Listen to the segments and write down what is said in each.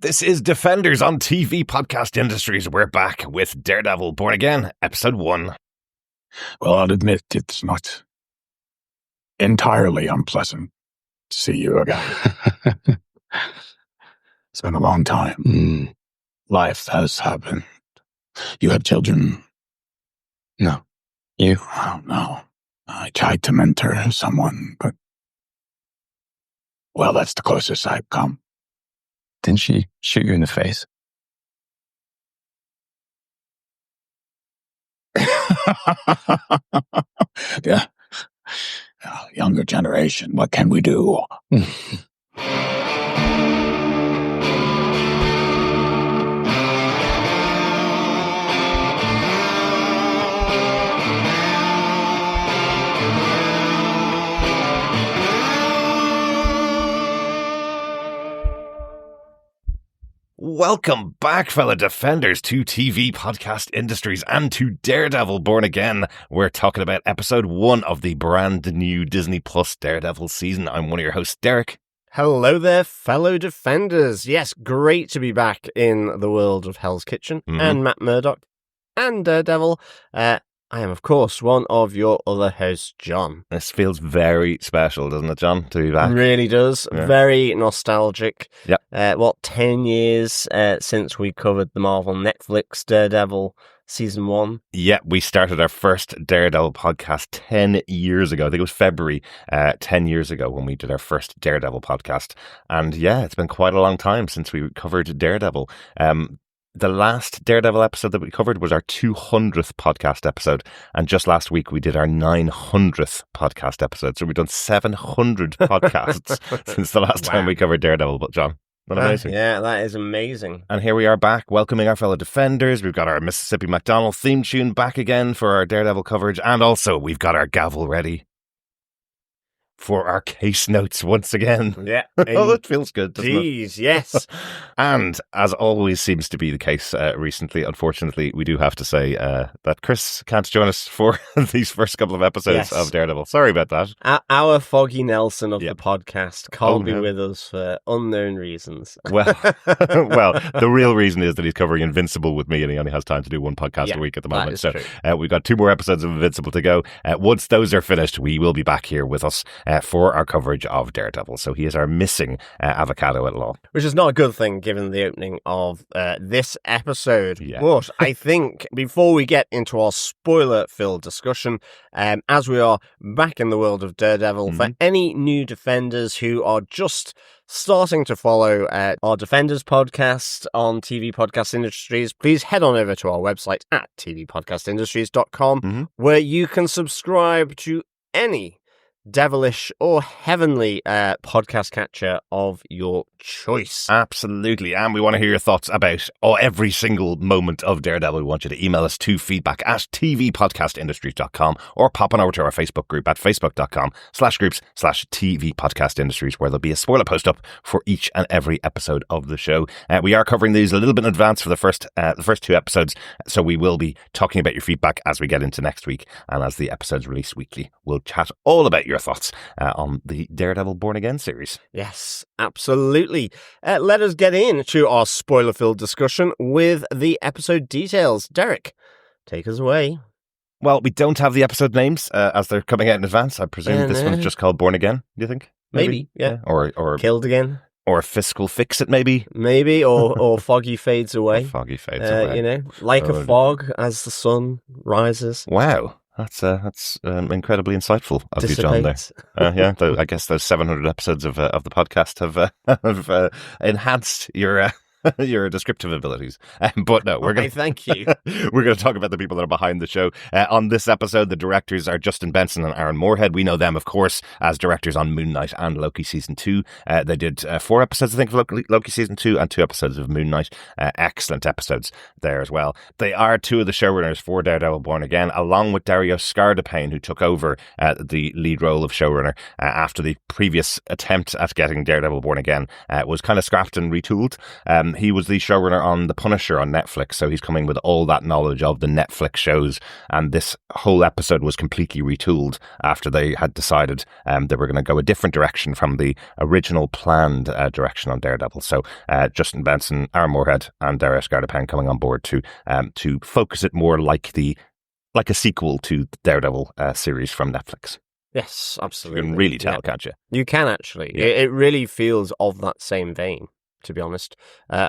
This is Defenders on TV Podcast Industries. We're back with Daredevil Born Again, Episode 1. Well, I'll admit it's not entirely unpleasant to see you again. It's been a long time. Life has happened. You have children? No. You? Oh, no. I tried to mentor someone, but... well, that's the closest I've come. Didn't she shoot you in the face? Yeah. Younger generation, what can we do? Welcome back, fellow Defenders, to TV Podcast Industries and to Daredevil Born Again. We're talking about Episode 1 of the brand new Disney Plus Daredevil season. I'm one of your hosts, Derek. Hello there, fellow Defenders. Yes, great to be back in the world of Hell's Kitchen and Matt Murdock and Daredevil. I am, of course, one of your other hosts, John. This feels very special, doesn't it, John, to be back? It really does. Yeah. Very nostalgic. Yep. 10 years since we covered the Marvel Netflix Daredevil Season 1? Yeah, we started our first Daredevil podcast 10 years ago. I think it was February 10 years ago when we did our first Daredevil podcast. And yeah, it's been quite a long time since we covered Daredevil. The last Daredevil episode that we covered was our 200th podcast episode. And just last week, we did our 900th podcast episode. So we've done 700 podcasts since the last time we covered Daredevil. But John, not amazing? Yeah, that is amazing. And here we are back, welcoming our fellow Defenders. We've got our Mississippi McDonald theme tune back again for our Daredevil coverage. And also, we've got our gavel ready for our case notes once again. Yeah. Oh, that feels good, doesn't it? Jeez, yes. And as always seems to be the case recently, unfortunately, we do have to say that Chris can't join us for these first couple of episodes of Daredevil. Sorry about that. Our Foggy Nelson of the podcast can't be with us for unknown reasons. Well, the real reason is that he's covering Invincible with me and he only has time to do one podcast a week at the moment. So we've got 2 more episodes of Invincible to go. Once those are finished, we will be back here with us for our coverage of Daredevil. So he is our missing avocado at law. Which is not a good thing given the opening of this episode. Yeah. But I think before we get into our spoiler-filled discussion, as we are back in the world of Daredevil, for any new Defenders who are just starting to follow our Defenders podcast on TV Podcast Industries, please head on over to our website at tvpodcastindustries.com, where you can subscribe to any devilish or heavenly podcast catcher of your choice. Absolutely. And we want to hear your thoughts about every single moment of Daredevil. We want you to email us to feedback@tvpodcastindustries.com or pop on over to our Facebook group at facebook.com/groups/tvpodcastindustries, where there'll be a spoiler post up for each and every episode of the show. We are covering these a little bit in advance for the first 2 episodes, so we will be talking about your feedback as we get into next week, and as the episodes release weekly, we'll chat all about your thoughts on the Daredevil Born Again series. Yes, absolutely. Let us get into our spoiler-filled discussion with the episode details. Derek, take us away. Well, we don't have the episode names as they're coming out in advance. I presume this one's just called Born Again, do you think? Maybe, yeah. Or Killed Again. Or Fiscal Fix It, maybe. Maybe, or Foggy Fades Away. Foggy Fades Away. You know, like a fog as the sun rises. Wow. That's incredibly insightful of you, John, there. Yeah, I guess those 700 episodes of the podcast have enhanced your your descriptive abilities. But no, we're going to thank you. We're going to talk about the people that are behind the show. On this episode, the directors are Justin Benson and Aaron Moorhead. We know them, of course, as directors on Moon Knight and Loki Season 2. They did 4 episodes, I think, of Loki Season 2 and 2 episodes of Moon Knight. Excellent episodes there as well. They are 2 of the showrunners for Daredevil Born Again, along with Dario Scardapane, who took over the lead role of showrunner after the previous attempt at getting Daredevil Born Again was kind of scrapped and retooled. he was the showrunner on The Punisher on Netflix, so he's coming with all that knowledge of the Netflix shows. And this whole episode was completely retooled after they had decided they were going to go a different direction from the original planned direction on Daredevil. So Justin Benson, Aaron Moorhead, and Darius Gardapen coming on board to focus it more like a sequel to the Daredevil series from Netflix. Yes, absolutely. You can really tell, can't you? You can actually. Yeah. It really feels of that same vein, to be honest.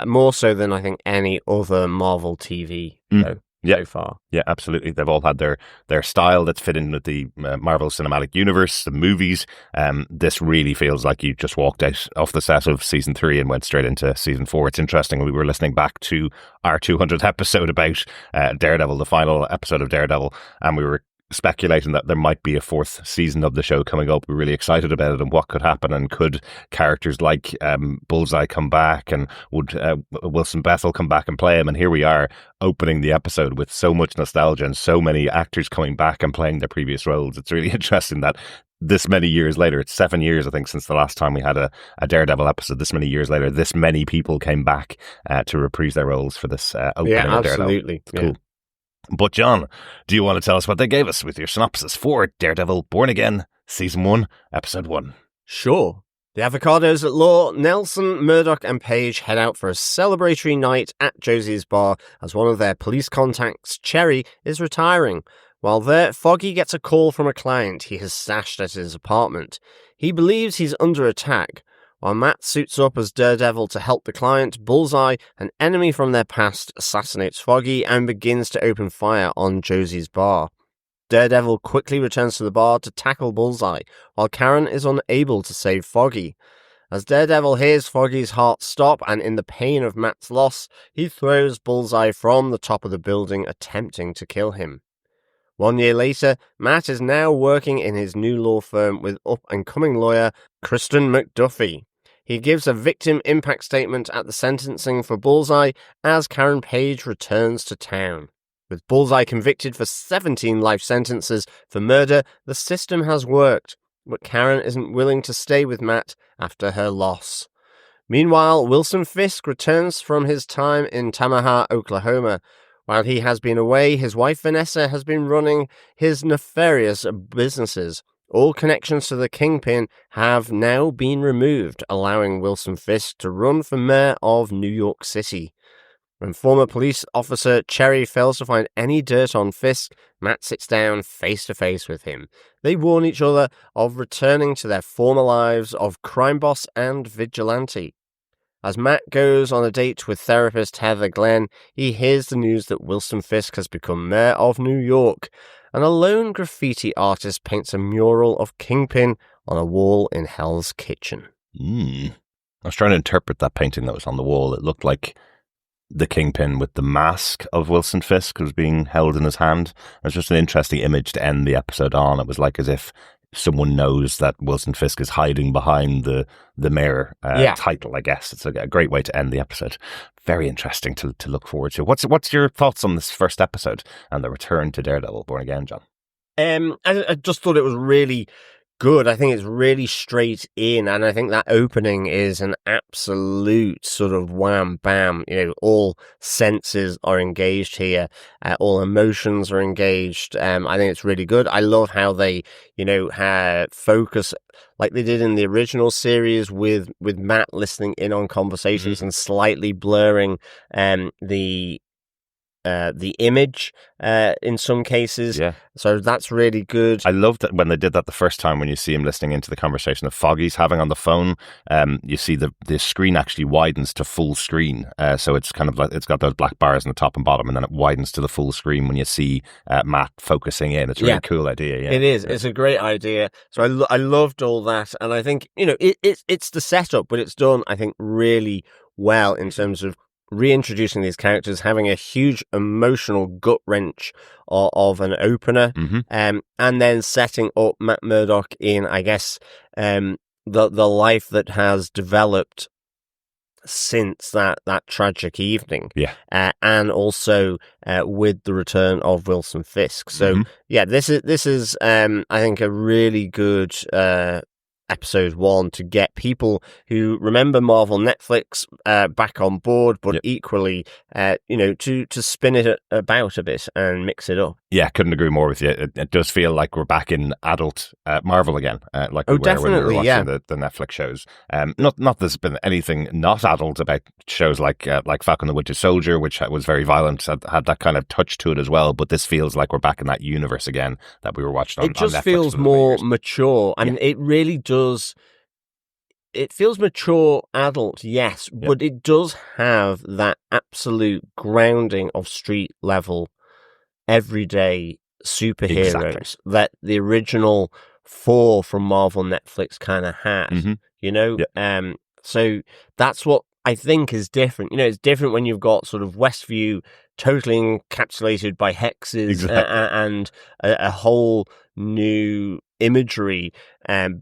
More so than I think any other Marvel TV show so far. Yeah, absolutely. They've all had their style that's fit in with the Marvel Cinematic Universe, the movies. This really feels like you just walked out off the set of season 3 and went straight into season 4. It's interesting. We were listening back to our 200th episode about Daredevil, the final episode of Daredevil, and we were speculating that there might be a 4th season of the show coming up. We're really excited about it and what could happen, and could characters like Bullseye come back, and would Wilson Bethel come back and play him? And here we are opening the episode with so much nostalgia and so many actors coming back and playing their previous roles. It's really interesting that this many years later, it's 7 years, I think, since the last time we had a Daredevil episode. This many years later, this many people came back to reprise their roles for this opening of Daredevil. Absolutely. It's cool. But John, do you want to tell us what they gave us with your synopsis for Daredevil Born Again, Season 1, Episode 1? Sure. The Avocados at Law, Nelson, Murdoch and Page head out for a celebratory night at Josie's bar as one of their police contacts, Cherry, is retiring. While there, Foggy gets a call from a client he has stashed at his apartment. He believes he's under attack. While Matt suits up as Daredevil to help the client, Bullseye, an enemy from their past, assassinates Foggy and begins to open fire on Josie's bar. Daredevil quickly returns to the bar to tackle Bullseye, while Karen is unable to save Foggy. As Daredevil hears Foggy's heart stop and in the pain of Matt's loss, he throws Bullseye from the top of the building, attempting to kill him. 1 year later, Matt is now working in his new law firm with up-and-coming lawyer Kristen McDuffie. He gives a victim impact statement at the sentencing for Bullseye as Karen Page returns to town. With Bullseye convicted for 17 life sentences for murder, the system has worked, but Karen isn't willing to stay with Matt after her loss. Meanwhile, Wilson Fisk returns from his time in Tamaha, Oklahoma. While he has been away, his wife Vanessa has been running his nefarious businesses. All connections to the Kingpin have now been removed, allowing Wilson Fisk to run for mayor of New York City. When former police officer Cherry fails to find any dirt on Fisk, Matt sits down face to face with him. They warn each other of returning to their former lives of crime boss and vigilante. As Matt goes on a date with therapist Heather Glenn, he hears the news that Wilson Fisk has become mayor of New York, and a lone graffiti artist paints a mural of Kingpin on a wall in Hell's Kitchen. I was trying to interpret that painting that was on the wall. It looked like the Kingpin with the mask of Wilson Fisk was being held in his hand. It was just an interesting image to end the episode on. It was like as if someone knows that Wilson Fisk is hiding behind the mayor title, I guess. It's a great way to end the episode. Very interesting to look forward to. What's your thoughts on this first episode and the return to Daredevil Born Again, John? I just thought it was really good. I think it's really straight in, and I think that opening is an absolute sort of wham bam. All senses are engaged here, all emotions are engaged. I think it's really good. I love how they, focus like they did in the original series with Matt listening in on conversations and slightly blurring the image in some cases. Yeah. So that's really good. I loved it when they did that the first time, when you see him listening into the conversation that Foggy's having on the phone. You see the screen actually widens to full screen. So it's kind of like it's got those black bars on the top and bottom, and then it widens to the full screen when you see Matt focusing in. It's a really cool idea. Yeah. It is. It's a great idea. So I loved all that. And I think, it's the setup, but it's done, I think, really well in terms of reintroducing these characters, having a huge emotional gut wrench of an opener, and then setting up Matt Murdock in, I guess, the life that has developed since that tragic evening. Yeah. And also with the return of Wilson Fisk. So this is I think a really good episode 1 to get people who remember Marvel Netflix back on board, but equally, to spin it about a bit and mix it up. Yeah, couldn't agree more with you. It does feel like we're back in adult Marvel again, like we were definitely, when we were watching the Netflix shows. Not there's been anything not adult about shows like Falcon the Winter Soldier, which was very violent, had that kind of touch to it as well. But this feels like we're back in that universe again that we were watching on Netflix. It just feels more mature, and it really does. It feels mature, adult, yes, but it does have that absolute grounding of street level, everyday superheroes that the original 4 from Marvel Netflix kind of had. So that's what I think is different. It's different when you've got sort of Westview totally encapsulated by hexes and a whole new imagery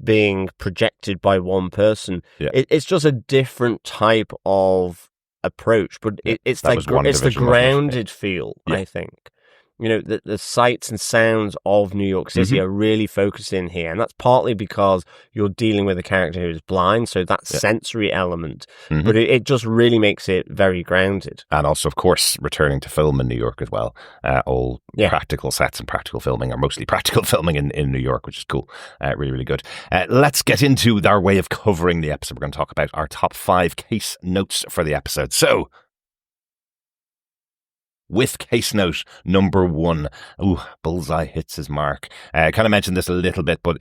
being projected by one person. It's just a different type of approach, but it's the grounded feel, I think. The sights and sounds of New York City are really focused in here. And that's partly because you're dealing with a character who's blind, so that sensory element. But it just really makes it very grounded. And also, of course, returning to film in New York as well. All practical sets and practical filming, or mostly practical filming in New York, which is cool. Really, really good. Let's get into our way of covering the episode. We're going to talk about our top 5 case notes for the episode. So, with case note number 1, Bullseye hits his mark. I kind of mentioned this a little bit, but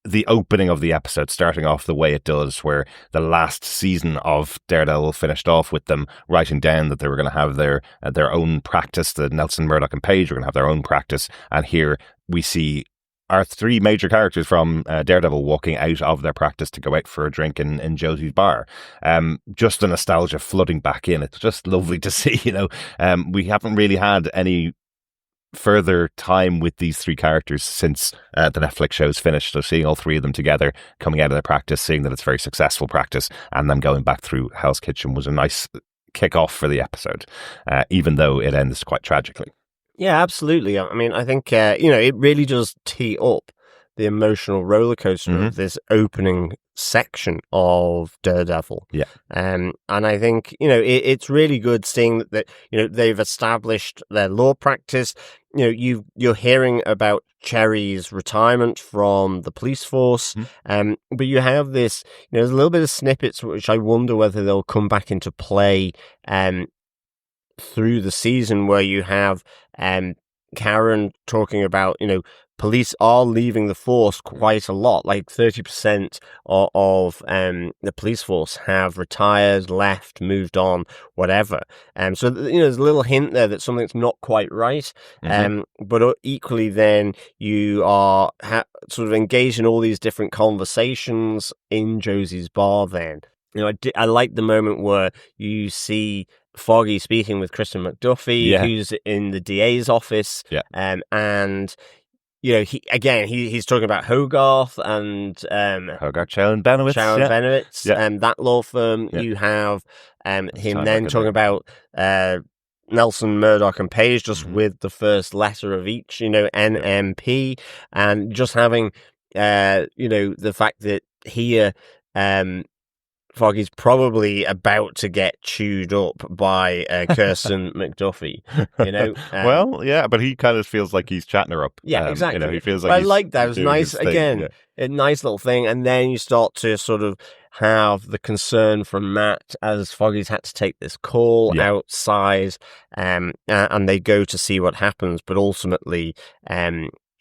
the opening of the episode, starting off the way it does, where the last season of Daredevil finished off with them writing down that they were going to have their own practice, the Nelson, Murdoch, and Page were going to have their own practice, and here we see our 3 major characters from Daredevil walking out of their practice to go out for a drink in Josie's bar. Just the nostalgia flooding back in. It's just lovely to see, we haven't really had any further time with these 3 characters since the Netflix show's finished. So seeing all 3 of them together, coming out of their practice, seeing that it's a very successful practice, and them going back through Hell's Kitchen was a nice kick-off for the episode, even though it ends quite tragically. Yeah, absolutely. I mean, I think, it really does tee up the emotional roller coaster of this opening section of Daredevil. Yeah. And I think, it's really good seeing that, they've established their law practice. You're hearing about Cherry's retirement from the police force. But you have this, there's a little bit of snippets which I wonder whether they'll come back into play through the season, where you have Karen talking about, police are leaving the force quite a lot, like 30% of the police force have retired, left, moved on, whatever. So, there's a little hint there that something's not quite right. But equally then you are sort of engaged in all these different conversations in Josie's bar then. I like the moment where you see Foggy speaking with Kristen McDuffie, who's in the DA's office, and he's talking about Hogarth and Hogarth, Chow and Benowitz, that law firm. You have him then talking about Nelson, Murdoch, and Page, just with the first letter of each, NMP, and just having the fact that here Foggy's probably about to get chewed up by Kirsten McDuffie, well, yeah, but he kind of feels like he's chatting her up. Yeah, exactly. He feels like I like that. It was nice, again, a nice little thing. And then you start to sort of have the concern from Matt as Foggy's had to take this call outside, and they go to see what happens. But ultimately,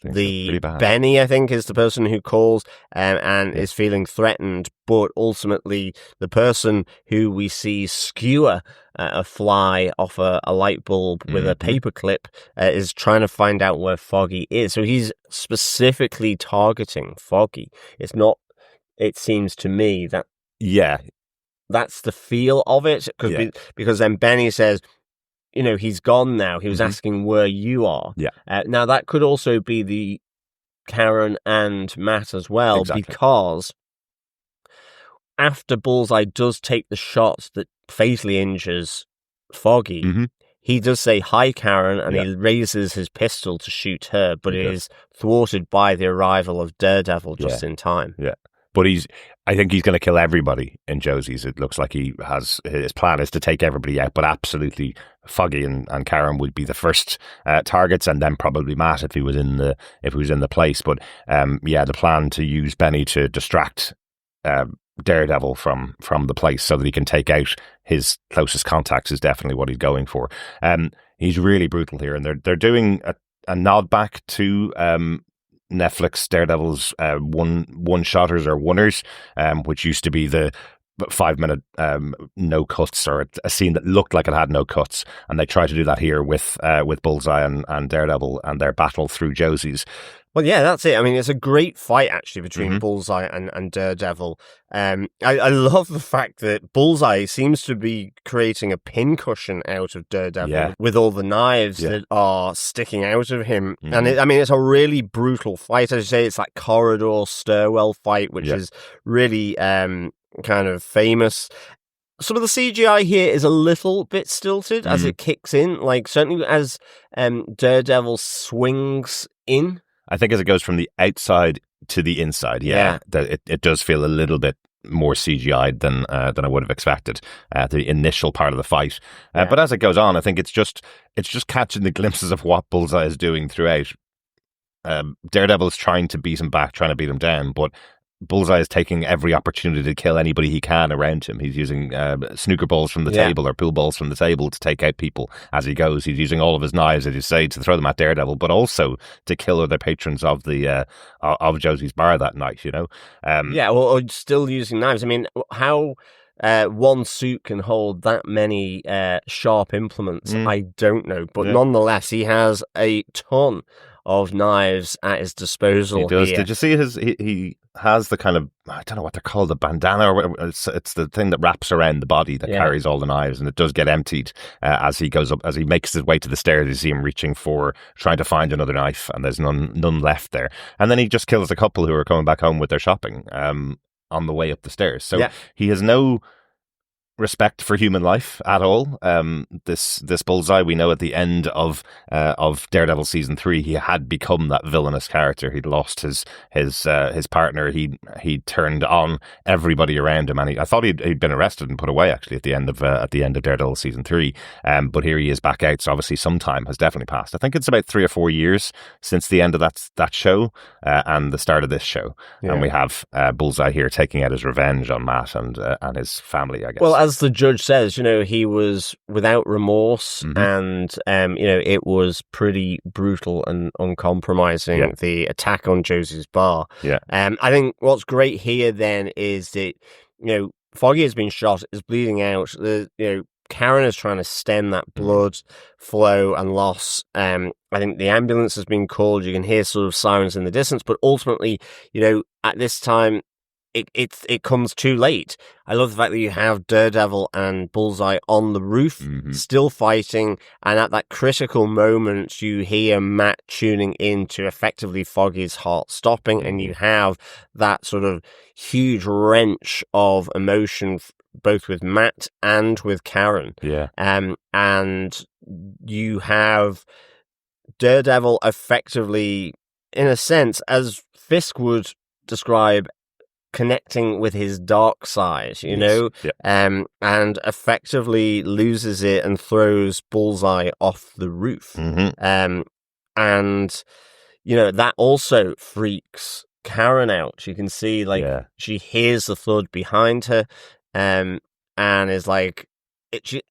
Benny, I think, is the person who calls and is feeling threatened, but ultimately the person who we see skewer a fly off a light bulb with a paperclip is trying to find out where Foggy is. So he's specifically targeting Foggy. It's not, it seems to me that that's the feel of it, because then Benny says, he's gone now. He was asking where you are. Now, that could also be the Karen and Matt as well, because after Bullseye does take the shot that fatally injures Foggy, he does say, "Hi, Karen," and he raises his pistol to shoot her, but it is thwarted by the arrival of Daredevil just in time. But I think he's going to kill everybody in Josie's. It looks like his plan is to take everybody out, but absolutely Foggy and Karen would be the first targets, and then probably Matt if he was in the place. But the plan to use Benny to distract Daredevil from the place so that he can take out his closest contacts is definitely what he's going for. He's really brutal here, and they're doing a nod back to Netflix Daredevil's one-shotters or oneers, which used to be the 5-minute no cuts, or a scene that looked like it had no cuts, and they try to do that here with Bullseye and Daredevil and their battle through Josie's. Well, yeah, that's it. I mean, it's a great fight, actually, between Bullseye and Daredevil. I love the fact that Bullseye seems to be creating a pincushion out of Daredevil with all the knives that are sticking out of him. And it's a really brutal fight. As you say, it's that corridor stairwell fight, which is really kind of famous. Some of the CGI here is a little bit stilted as it kicks in, like certainly as Daredevil swings in. I think as it goes from the outside to the inside, it does feel a little bit more CGI'd than I would have expected the initial part of the fight. But as it goes on, I think it's just catching the glimpses of what Bullseye is doing throughout. Daredevil is trying to beat him back, trying to beat him down, but Bullseye is taking every opportunity to kill anybody he can around him. He's using snooker balls from the table or pool balls from the table to take out people as he goes. He's using all of his knives, as you say, to throw them at Daredevil, but also to kill other patrons of the of Josie's bar that night. Or still using knives. I mean, how one suit can hold that many sharp implements, I don't know, but nonetheless, he has a ton of knives at his disposal. He does. Here. Did you see he has the kind of, I don't know what they're called, the bandana or whatever. It's the thing that wraps around the body that carries all the knives, and it does get emptied as he goes up, as he makes his way to the stairs. You see him trying to find another knife, and there's none left there. And then he just kills a couple who are coming back home with their shopping on the way up the stairs. So he has no respect for human life at all. This Bullseye, we know at the end of Daredevil season 3, he had become that villainous character. He'd lost his partner. He turned on everybody around him, and I thought he'd been arrested and put away actually at the end of Daredevil season 3. But here he is back out. So obviously some time has definitely passed. I think it's about 3 or 4 years since the end of that show and the start of this show, and we have Bullseye here taking out his revenge on Matt and his family, I guess. Well, as the judge says, he was without remorse, and it was pretty brutal and uncompromising, the attack on Josie's bar. I think what's great here then is that Foggy has been shot, is bleeding out. Karen is trying to stem that blood flow and loss. I think the ambulance has been called. You can hear sort of sirens in the distance, but ultimately, at this time, it comes too late. I love the fact that you have Daredevil and Bullseye on the roof, still fighting, and at that critical moment, you hear Matt tuning in to effectively Foggy's heart stopping, and you have that sort of huge wrench of emotion, both with Matt and with Karen. And you have Daredevil effectively, in a sense, as Fisk would describe, connecting with his dark side, and effectively loses it and throws Bullseye off the roof. And that also freaks Karen out. You can see she hears the thud behind her, and is like,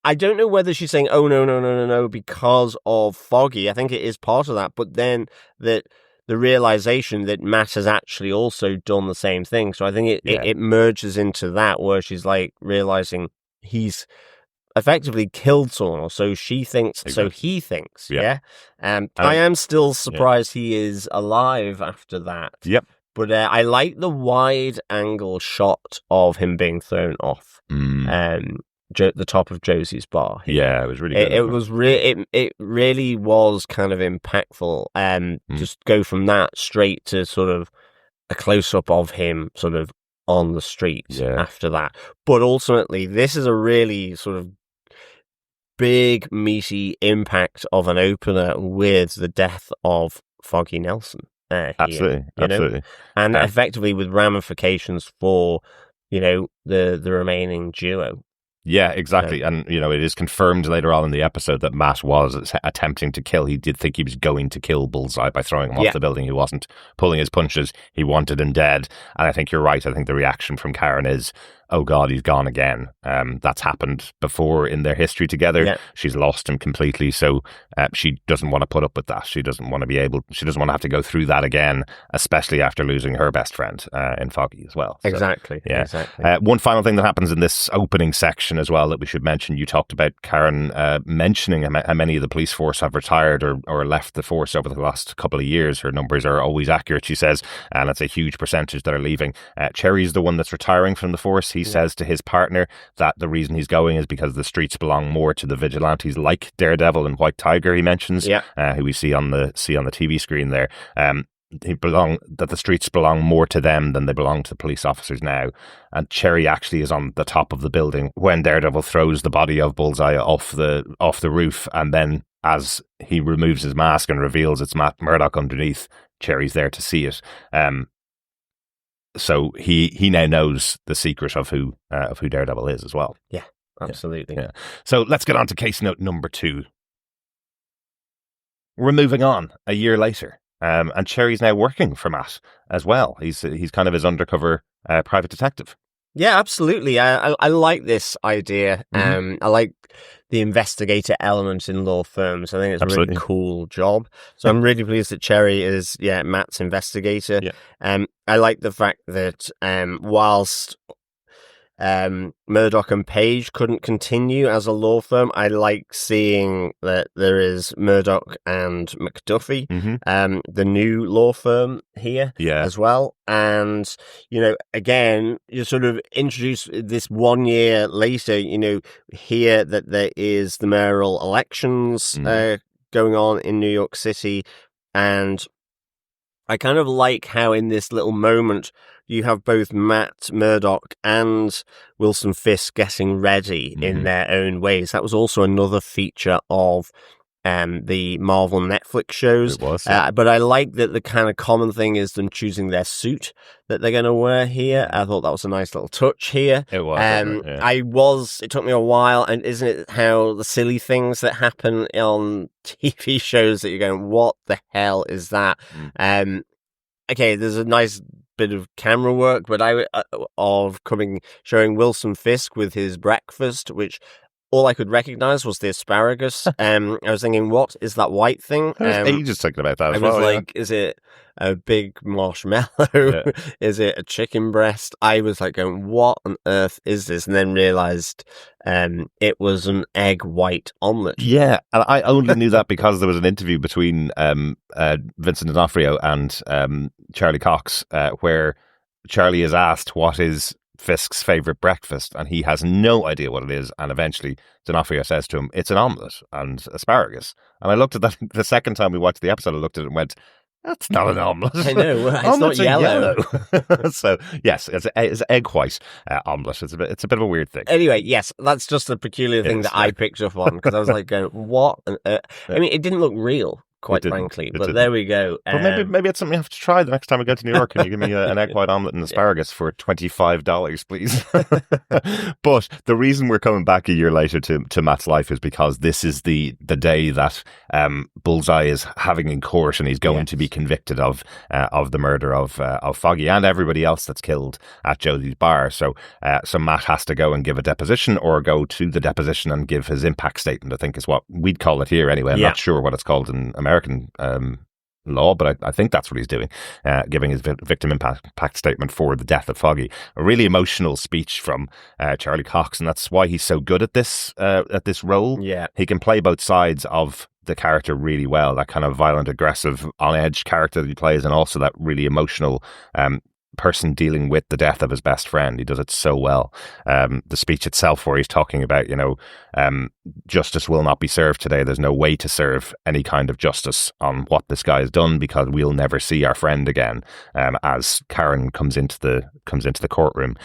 I don't know whether she's saying, oh no, because of Foggy. I think it is part of that, but then that the realization that Matt has actually also done the same thing. So I think it merges into that, where she's like realizing he's effectively killed someone, or so she thinks, so he thinks. I am still surprised he is alive after that. But I like the wide angle shot of him being thrown off the top of Josie's bar. It was really good. It really was kind of impactful. Just go from that straight to sort of a close up of him sort of on the street after that. But ultimately, this is a really sort of big, meaty impact of an opener with the death of Foggy Nelson. here, Absolutely. you know? Absolutely. And effectively with ramifications for, the remaining duo. Yeah, exactly. And, it is confirmed later on in the episode that Matt was attempting to kill. He did think he was going to kill Bullseye by throwing him off the building. He wasn't pulling his punches. He wanted him dead. And I think you're right. I think the reaction from Karen is, oh God, he's gone again. That's happened before in their history together. Yeah. She's lost him completely. So she doesn't want to put up with that. She doesn't want to have to go through that again, especially after losing her best friend in Foggy as well. So, Exactly. yeah. Exactly. One final thing that happens in this opening section as well that we should mention, you talked about Karen mentioning how many of the police force have retired or left the force over the last couple of years. Her numbers are always accurate, she says, and it's a huge percentage that are leaving. Cherry's the one that's retiring from the force. He says to his partner that the reason he's going is because the streets belong more to the vigilantes like Daredevil and White Tiger, he mentions, who we see on the TV screen there. That the streets belong more to them than they belong to the police officers now. And Cherry actually is on the top of the building when Daredevil throws the body of Bullseye off the roof, and then as he removes his mask and reveals it's Matt Murdock underneath, Cherry's there to see it. So he now knows the secret of who Daredevil is as well. Yeah, absolutely. Yeah. So let's get on to case note number 2. We're moving on a year later. And Cherry's now working for Matt as well. He's kind of his undercover private detective. Yeah, absolutely. I like this idea. I like the investigator element in law firms. I think it's a really cool job. So I'm really pleased that Cherry is Matt's investigator. Yeah. I like the fact that whilst Murdoch and Page couldn't continue as a law firm, I like seeing that there is Murdoch and McDuffie, the new law firm here as well. And, again, you sort of introduce this 1 year later, here that there is the mayoral elections going on in New York City. And I kind of like how in this little moment you have both Matt Murdock and Wilson Fisk getting ready in their own ways. That was also another feature of the Marvel Netflix shows. It was, but I like that the kind of common thing is them choosing their suit that they're going to wear here. I thought that was a nice little touch here. It was. It took me a while, and isn't it how the silly things that happen on TV shows that you're going, what the hell is that? Okay, there's a nice bit of camera work, but showing Wilson Fisk with his breakfast, which all I could recognize was the asparagus. I was thinking, what is that white thing? I was ages thinking about that as well. I was like, is it a big marshmallow? Is it a chicken breast? I was like going, what on earth is this? And then realized it was an egg white omelette. Yeah, and I only knew that because there was an interview between Vincent D'Onofrio and Charlie Cox where Charlie is asked what is Fisk's favourite breakfast, and he has no idea what it is, and eventually D'Onofrio says to him, it's an omelette and asparagus. And I looked at that the second time we watched the episode, I looked at it and went, that's not an omelette. I know, it's not yellow. So, yes, it's egg white omelette. It's a bit of a weird thing. Anyway, yes, that's just a peculiar thing that I picked up on, because I was like going, what? I mean, it didn't look real, quite frankly, but there we go. But maybe it's something you have to try the next time I go to New York. Can you give me an egg white omelette and asparagus for $25, please? But the reason we're coming back a year later to Matt's life is because this is the day that Bullseye is having in court, and he's going to be convicted of the murder of Foggy and everybody else that's killed at Josie's bar. So Matt has to go and give a deposition, or go to the deposition and give his impact statement, I think is what we'd call it here anyway. I'm not sure what it's called in American law, but I think that's what he's doing, giving his victim impact statement for the death of Foggy. A really emotional speech from Charlie Cox, and that's why he's so good at this role. Yeah, he can play both sides of the character really well, that kind of violent, aggressive, on edge character that he plays, and also that really emotional person dealing with the death of his best friend. He does it so well. The speech itself, where he's talking about, justice will not be served today. There's no way to serve any kind of justice on what this guy has done, because we'll never see our friend again. As Karen comes into the courtroom,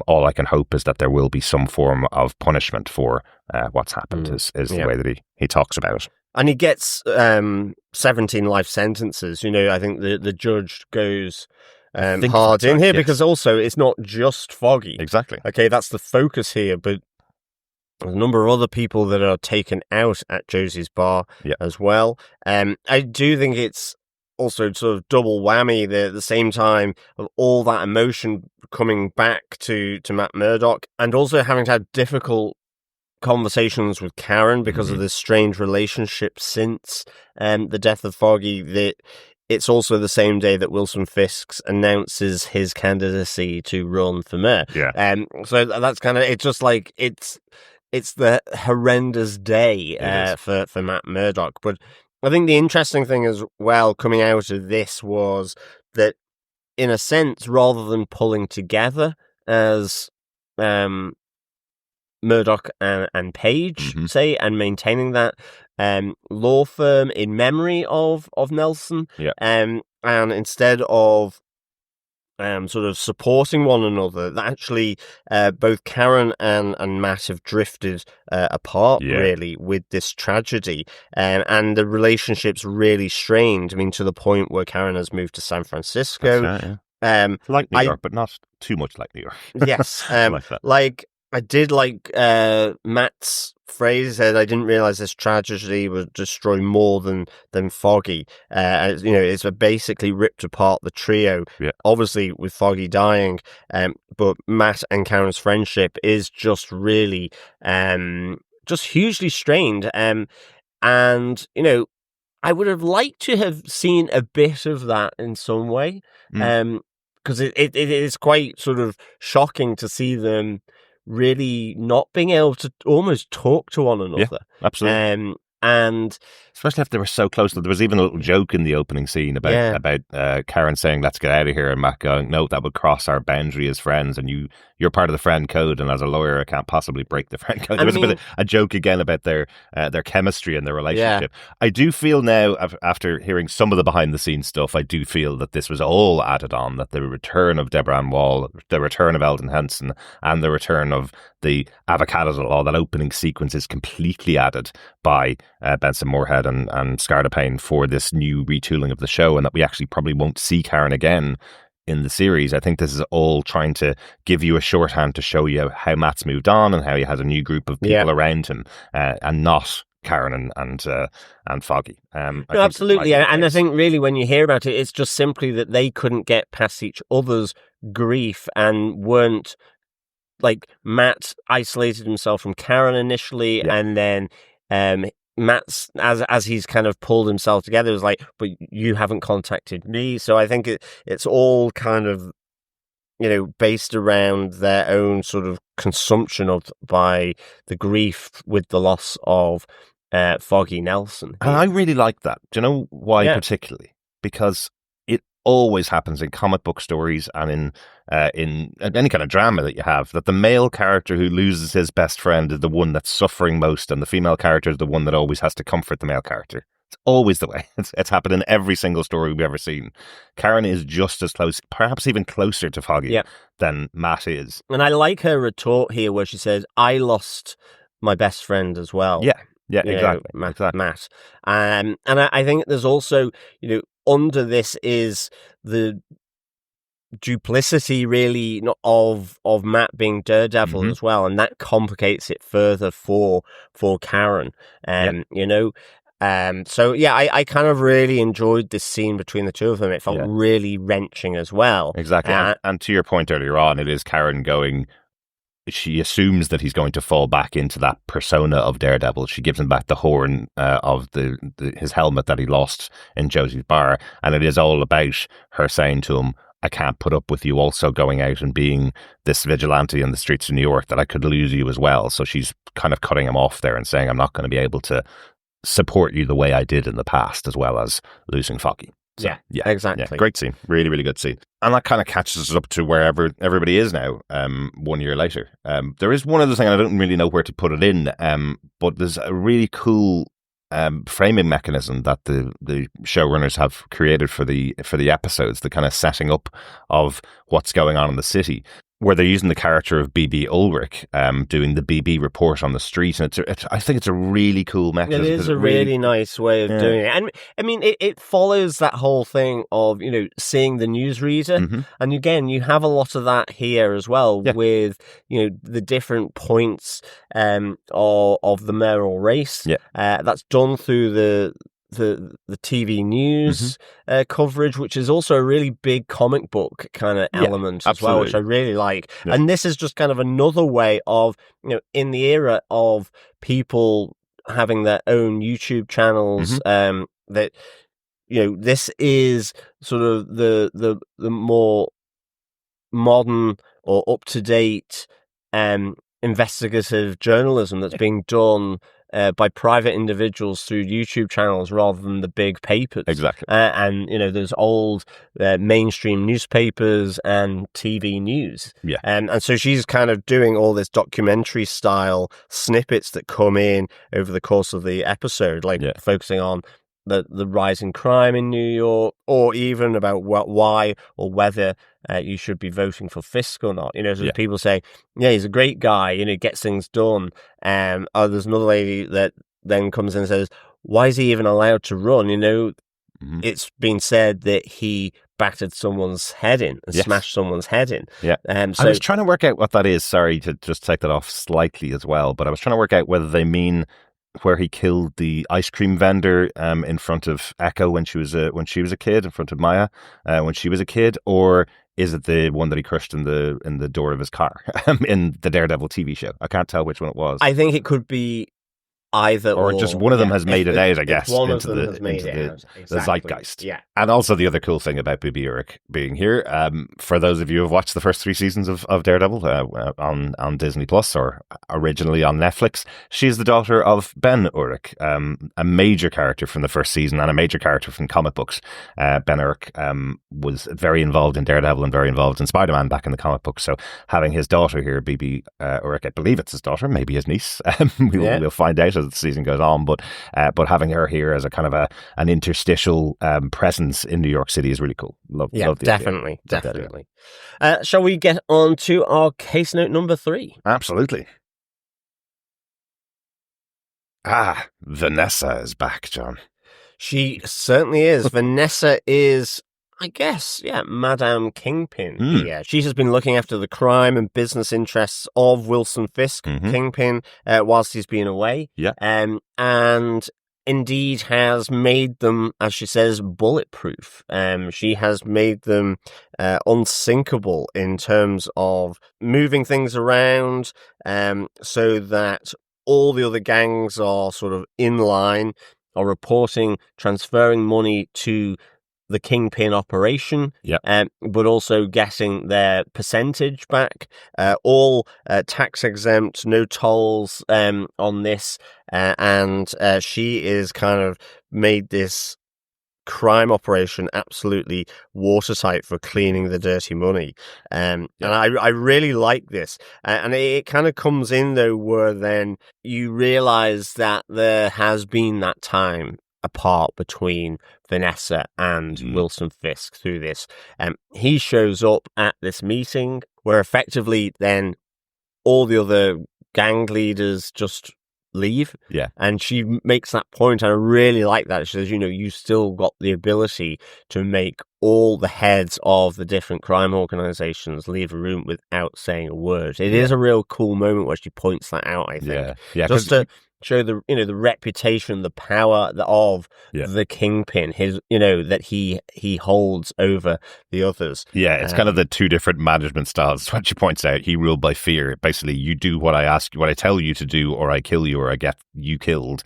all I can hope is that there will be some form of punishment for what's happened. Is the way that he talks about it. And he gets 17 life sentences. I think the judge goes think hard that's in right, here yes. because also it's not just Foggy. Exactly. Okay, that's the focus here, but there's a number of other people that are taken out at Josie's bar Yeah. as well. I do think it's also sort of double whammy at the same time of all that emotion coming back to Matt Murdock, and also having to have difficult conversations with Karen because of this strange relationship since the death of Foggy. That it's also the same day that Wilson Fisk announces his candidacy to run for mayor. Yeah. So that's kind of, it's just like it's the horrendous day It is. for Matt Murdock. But I think the interesting thing as well coming out of this was that, in a sense, rather than pulling together as Murdoch and Page, say, and maintaining that law firm in memory of Nelson, and instead of sort of supporting one another, that actually both Karen and Matt have drifted apart, really, with this tragedy, and the relationship's really strained. I mean, to the point where Karen has moved to San Francisco. That's right, yeah. Like New York, but not too much like New York. Yes. Like that. I did like Matt's phrase. He said, "I didn't realize this tragedy would destroy more than Foggy." It's basically ripped apart the trio. Yeah. Obviously, with Foggy dying, but Matt and Karen's friendship is just really, just hugely strained. And I would have liked to have seen a bit of that in some way, because it is quite sort of shocking to see them really not being able to almost talk to one another. Absolutely. And especially if they were so close. There was even a little joke in the opening scene about Karen saying, "Let's get out of here," and Matt going, "No, that would cross our boundary as friends, and you're part of the friend code, and as a lawyer, I can't possibly break the friend code." There was a bit of a joke again about their chemistry and their relationship. I do feel now, after hearing some of the behind the scenes stuff, I do feel that this was all added on, that the return of Deborah Ann Wall, the return of Eldon Henson, and the return of the avocado law, that opening sequence, is completely added by Benson Moorhead and Scarda Payne for this new retooling of the show, and that we actually probably won't see Karen again in the series. I think this is all trying to give you a shorthand to show you how Matt's moved on and how he has a new group of people around him, and not Karen and Foggy. No, absolutely. And I think really when you hear about it, it's just simply that they couldn't get past each other's grief and weren't, like, Matt isolated himself from Karen initially, and then Matt's, as he's kind of pulled himself together, was like, "But you haven't contacted me." So I think it's all kind of, based around their own sort of consumption by the grief with the loss of Foggy Nelson. And I really like that. Do you know why particularly? Because it always happens in comic book stories and in any kind of drama that you have, that the male character who loses his best friend is the one that's suffering most, and the female character is the one that always has to comfort the male character. It's always the way. It's happened in every single story we've ever seen. Karen is just as close, perhaps even closer to Foggy than Matt is. And I like her retort here where she says, "I lost my best friend as well." Yeah, exactly. Matt. And I think there's also, under this is the duplicity, really, of Matt being Daredevil as well, and that complicates it further for Karen. So I kind of really enjoyed this scene between the two of them. It felt really wrenching as well. Exactly. And to your point earlier on, it is Karen going, she assumes that he's going to fall back into that persona of Daredevil. She gives him back the horn of his helmet that he lost in Josie's bar, and it is all about her saying to him, "I can't put up with you also going out and being this vigilante in the streets of New York, that I could lose you as well." So she's kind of cutting him off there and saying, "I'm not going to be able to support you the way I did in the past," as well as losing Foggy. So, exactly. Yeah, great scene. Really, really good scene. And that kind of catches us up to wherever everybody is now, 1 year later. There is one other thing, I don't really know where to put it in, but there's a really cool framing mechanism that the showrunners have created for the episodes, the kind of setting up of what's going on in the city. where they're using the character of BB Ulrich doing the BB report on the street. And I think it's a really cool mechanism. It is a really nice way of doing it. And I mean, it follows that whole thing of, seeing the newsreader. Mm-hmm. And again, you have a lot of that here as well with, the different points of the mayoral race. Yeah. That's done through the TV news coverage, which is also a really big comic book kind of element as well, which I really like. Yeah. And this is just kind of another way of, in the era of people having their own YouTube channels, that, this is sort of the more modern or up-to-date investigative journalism that's being done by private individuals through YouTube channels rather than the big papers. Exactly. And, there's old mainstream newspapers and TV news. Yeah. And so she's kind of doing all this documentary style snippets that come in over the course of the episode, like focusing on the rise in crime in New York, or even about why or whether you should be voting for Fisk or not. So people say, he's a great guy, gets things done. There's another lady that then comes in and says, why is he even allowed to run? It's been said that he battered someone's head in and smashed someone's head in. Yeah. So I was trying to work out what that is. Sorry to just take that off slightly as well, but I was trying to work out whether they mean where he killed the ice cream vendor in front of Echo when she was a kid, in front of Maya when she was a kid, or is it the one that he crushed in the door of his car in the Daredevil TV show? I can't tell which one it was. I think it could be either or just one of them has made it out, I guess, into the zeitgeist. Yeah. And also the other cool thing about BB Ulrich being here, for those of you who have watched the first 3 seasons of Daredevil on Disney Plus or originally on Netflix, she's the daughter of Ben Urich, a major character from the first season and a major character from comic books. Ben Urich was very involved in Daredevil and very involved in Spider-Man back in the comic books. So having his daughter here, BB Ulrich, I believe it's his daughter, maybe his niece. We'll find out as the season goes on, but having her here as a kind of an interstitial presence in New York City is really cool. Love the definitely. Shall we get on to our case note number 3? Absolutely. Vanessa is back, John. She certainly is. Vanessa is, I guess, Madame Kingpin. Yeah, she has been looking after the crime and business interests of Wilson Fisk, Kingpin, whilst he's been away. Yeah. And indeed has made them, as she says, bulletproof. She has made them unsinkable in terms of moving things around, so that all the other gangs are sort of in line, are reporting, transferring money to the Kingpin operation, but also getting their percentage back, all tax exempt, no tolls on this, and she is kind of made this crime operation absolutely watertight for cleaning the dirty money, and I really like this, and it kind of comes in though where then you realize that there has been that time apart between Vanessa and Wilson Fisk through this. He shows up at this meeting where effectively then all the other gang leaders just leave. Yeah. And she makes that point, and I really like that. She says, you still got the ability to make all the heads of the different crime organizations leave a room without saying a word. It is a real cool moment where she points that out, I think. Yeah. Just to show the the reputation, the power of the Kingpin, his that he holds over the others. Yeah, it's kind of the 2 different management styles. What she points out, he ruled by fear. Basically, you do what I ask, what I tell you to do, or I kill you, or I get you killed.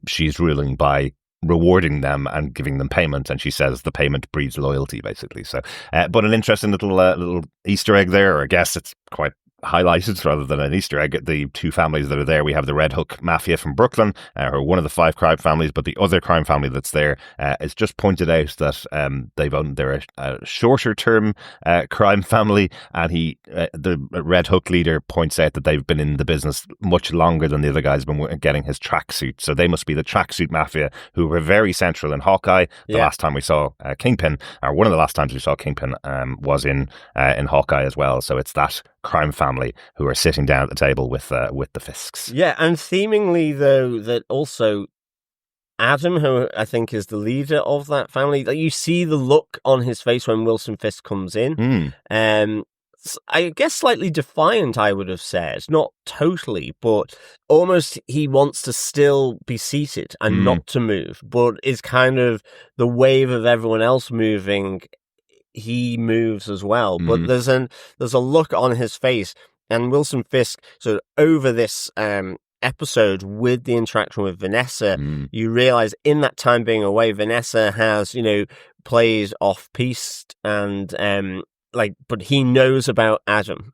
She's ruling by rewarding them and giving them payment, and she says the payment breeds loyalty, basically. So, but an interesting little Easter egg there, or I guess it's quite highlighted rather than an Easter egg. The two families that are there, we have the Red Hook Mafia from Brooklyn, who are one of the 5 crime families, but the other crime family that's there is just pointed out that they're a shorter term crime family, and the Red Hook leader points out that they've been in the business much longer than the other guy's been getting his tracksuit. So they must be the tracksuit mafia who were very central in Hawkeye. The last time we saw Kingpin, or one of the last times we saw Kingpin, was in Hawkeye as well. So it's that crime family who are sitting down at the table with the Fisks. Yeah, and themingly though, that also Adam, who I think is the leader of that family, like you see the look on his face when Wilson Fisk comes in. I guess slightly defiant, I would have said. Not totally, but almost he wants to still be seated and not to move, but is kind of the wave of everyone else moving. He moves as well, but there's a look on his face, and Wilson Fisk, so over this episode with the interaction with Vanessa, you realize in that time being away, Vanessa has, plays off-piste and but he knows about Adam.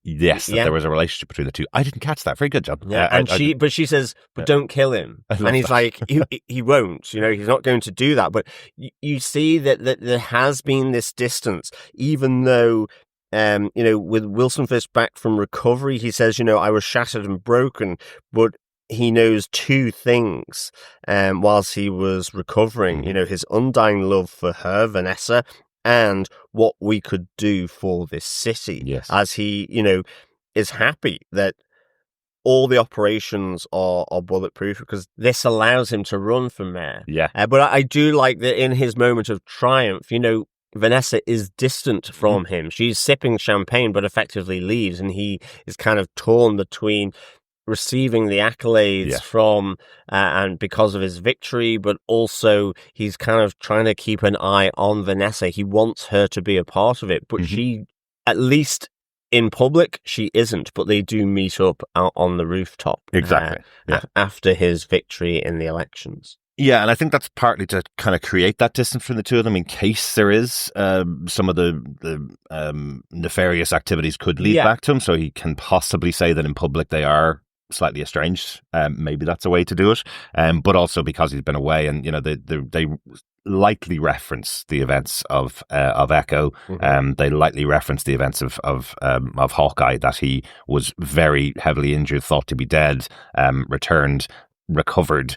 Yes, that there was a relationship between the two. I didn't catch that. Very good, John. Yeah, but she says, "But don't kill him," and he's like, "He won't. He's not going to do that." But you see that there has been this distance, even though, with Wilson Fisk back from recovery, he says, "I was shattered and broken," but he knows 2 things whilst he was recovering. His undying love for her, Vanessa, and what we could do for this city. Yes. As he, is happy that all the operations are bulletproof, because this allows him to run from there. Yeah. But I do like that in his moment of triumph, Vanessa is distant from him. She's sipping champagne, but effectively leaves, and he is kind of torn between receiving the accolades from and because of his victory, but also he's kind of trying to keep an eye on Vanessa. He wants her to be a part of it, but she, at least in public, she isn't. But they do meet up out on the rooftop after his victory in the elections. Yeah, and I think that's partly to kind of create that distance from the two of them in case there is some of the nefarious activities could lead back to him, so he can possibly say that in public they are slightly estranged. Maybe that's a way to do it, but also because he's been away, and they lightly reference the events of Echo. They lightly reference the events of Hawkeye, that he was very heavily injured, thought to be dead, recovered